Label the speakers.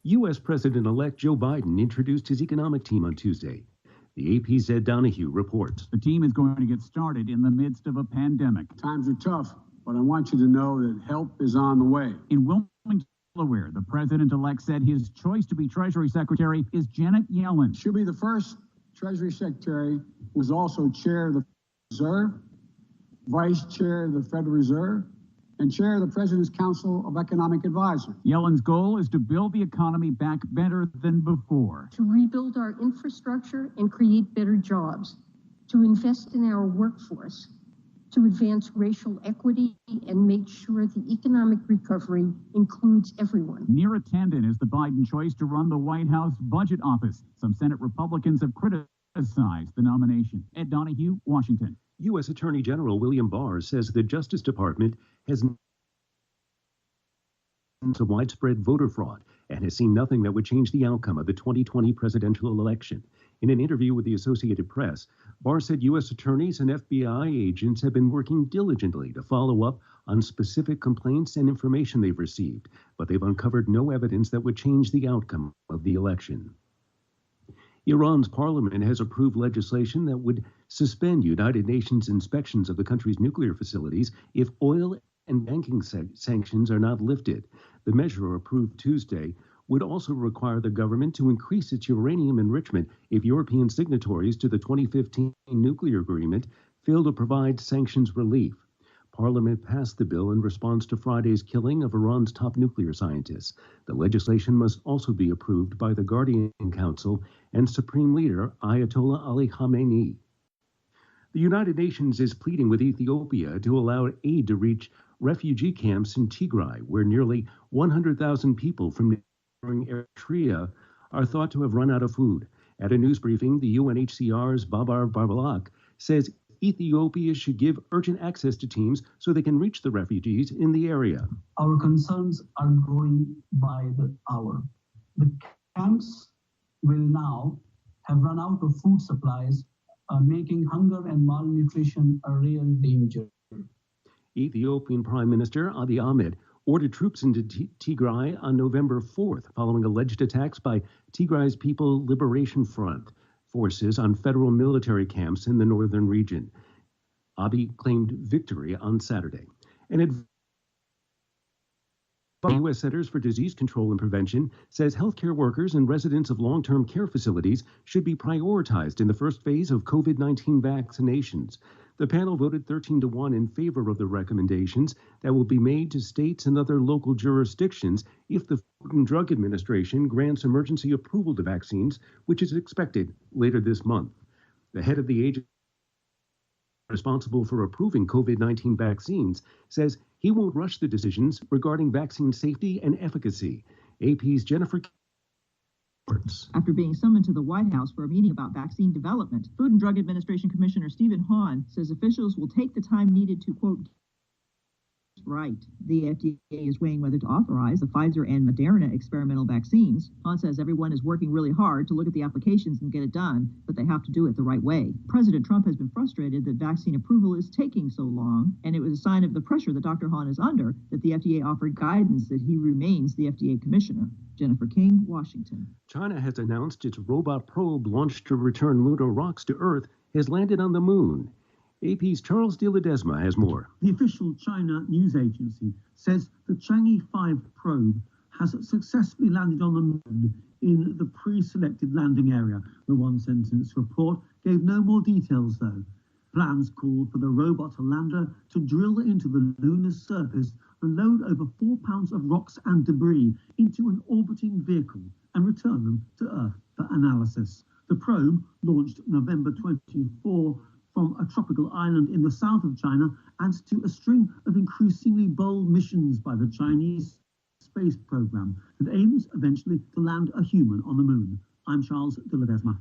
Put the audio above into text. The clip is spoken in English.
Speaker 1: U.S. President-elect Joe Biden introduced his economic team on Tuesday. The AP's Ed Donahue reports.
Speaker 2: The team is going to get started in the midst of a pandemic.
Speaker 3: Times are tough, but I want you to know that help is on the way.
Speaker 2: In Wilmington, Delaware, the president-elect said his choice to be Treasury Secretary is Janet Yellen.
Speaker 3: She'll be the first Treasury Secretary who is also chair of the Reserve, vice chair of the Federal Reserve, and chair of the President's Council of Economic Advisors.
Speaker 2: Yellen's goal is to build the economy back better than before.
Speaker 4: To rebuild our infrastructure and create better jobs, to invest in our workforce, to advance racial equity and make sure the economic recovery includes everyone.
Speaker 2: Near attendant is the Biden choice to run the White House Budget Office. Some Senate Republicans have criticized the nomination. Ed Donahue, Washington.
Speaker 1: U.S. Attorney General William Barr says the Justice Department has to widespread voter fraud and has seen nothing that would change the outcome of the 2020 presidential election. In an interview with the Associated Press, Barr said U.S. attorneys and FBI agents have been working diligently to follow up on specific complaints and information they've received, but they've uncovered no evidence that would change the outcome of the election. Iran's parliament has approved legislation that would suspend United Nations inspections of the country's nuclear facilities if oil and banking sanctions are not lifted. The measure, approved Tuesday, would also require the government to increase its uranium enrichment if European signatories to the 2015 nuclear agreement fail to provide sanctions relief. Parliament passed the bill in response to Friday's killing of Iran's top nuclear scientists. The legislation must also be approved by the Guardian Council and Supreme Leader Ayatollah Ali Khamenei. The United Nations is pleading with Ethiopia to allow aid to reach refugee camps in Tigray, where nearly 100,000 people from neighboring Eritrea are thought to have run out of food. At a news briefing, the UNHCR's Babar Barbalak says Ethiopia should give urgent access to teams so they can reach the refugees in the area.
Speaker 5: Our concerns are growing by the hour. The camps will now have run out of food supplies, making hunger and malnutrition a real danger.
Speaker 1: Ethiopian Prime Minister Abiy Ahmed ordered troops into Tigray on November 4th, following alleged attacks by Tigray's People Liberation Front forces on federal military camps in the northern region. Abiy claimed victory on Saturday. The U.S. Centers for Disease Control and Prevention says healthcare workers and residents of long-term care facilities should be prioritized in the first phase of COVID-19 vaccinations. The panel voted 13-1 in favor of the recommendations that will be made to states and other local jurisdictions if the Food and Drug Administration grants emergency approval to vaccines, which is expected later this month. The head of the agency responsible for approving COVID-19 vaccines says he won't rush the decisions regarding vaccine safety and efficacy. AP's Jennifer.
Speaker 6: After being summoned to the White House for a meeting about vaccine development, Food and Drug Administration Commissioner Stephen Hahn says officials will take the time needed to, quote, right. The FDA is weighing whether to authorize the Pfizer and Moderna experimental vaccines. Hahn says everyone is working really hard to look at the applications and get it done, but they have to do it the right way. President Trump has been frustrated that vaccine approval is taking so long, and it was a sign of the pressure that Dr. Hahn is under that the FDA offered guidance that he remains the FDA commissioner. Jennifer King, Washington.
Speaker 1: China has announced its robot probe launched to return lunar rocks to Earth has landed on the moon. AP's Charles de Ledesma has more.
Speaker 7: The official China news agency says the Chang'e 5 probe has successfully landed on the moon in the pre-selected landing area. The one-sentence report gave no more details, though. Plans called for the robot lander to drill into the lunar surface and load over 4 pounds of rocks and debris into an orbiting vehicle and return them to Earth for analysis. The probe, launched November 24 from a tropical island in the south of China, adds to a string of increasingly bold missions by the Chinese space program that aims eventually to land a human on the moon. I'm Charles de Ledesma.